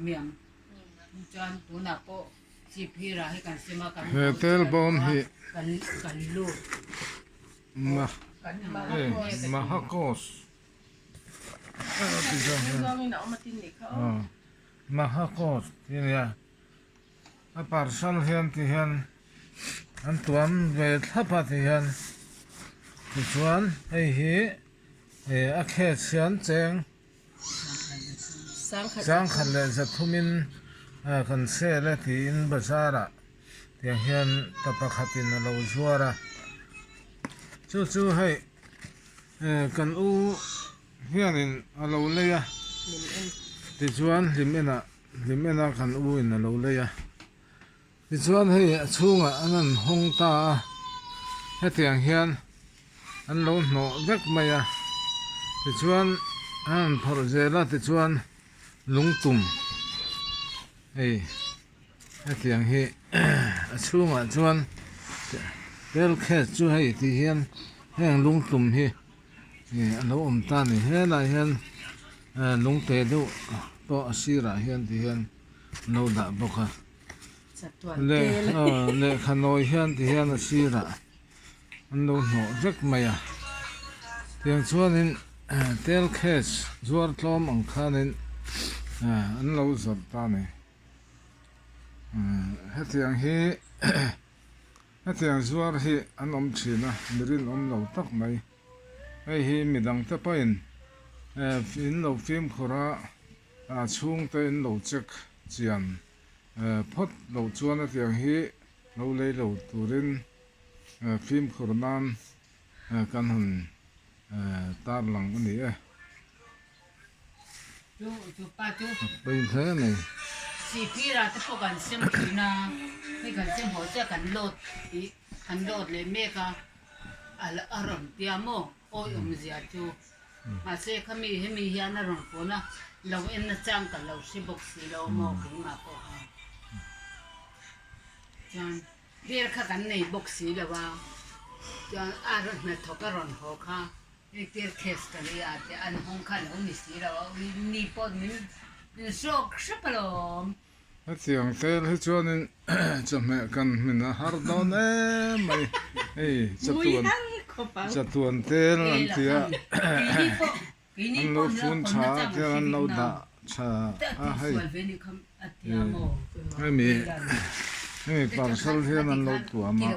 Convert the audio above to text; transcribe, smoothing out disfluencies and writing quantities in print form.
miệng cho tú nào po chỉ phi ra hay cần xem mà cần tel bom hi cần lu ma cần mahakos mahakos ya a parsal hian ti hian an tuam ve thapa ti hian ti chuan hei hi a khe chian cheng sang khat le za thumin kan se le ti in bazara tiang hian tapakhatin a lo zuara chu hei kan u hianin a lo leia ti chuan limena kan u in a lo leia ti chuan hei a chhunga an hong ta a hetiang hian an lo hno vek mai a ti chuan an phor zela ti chuan lungtum hei hetiang hi a chhunga chuan tel khet chu hei ti hian heng lungtum hi a lo om ta ni helai hian lungte deuh pawh a sirah hian ti hian lo dah bawk a le khanawi hian ti hian a sirah an lo hnawh vek mai a tiang chuanin tel khet zuar tlawm ang khanin an lo zawt ta ni hetiang hi hetiang zuar hi an om thin a mirin om lo tak mai hei hi midang te pawhin in lo fim khawra chhung te in lo chek chian phot lo chuan a tiang hi lo lei lo turin fim khawr nan kan hun tar lang ani e chú pa chú bây thế này chỉ phi ra te po kan sem phi na hay kan sem ho cha kan lot le me ka al aram tiamo oi zia chu mà xe khami hemi hian a ron pona lo en na chang ka lo si box si lo mo king ma po ha chan der kha kan nei box si la wa chan a ron na thoka ron ho kha ek der kes ka le ya te an hong kha lo ni si la wa ni po min sok sapalom hetiang tel hi chuanin chame kan mina har don e mai ei chatuan tel an tia an lo fun cha te an lo da cha a hei hei mi parsal hian an lo tuama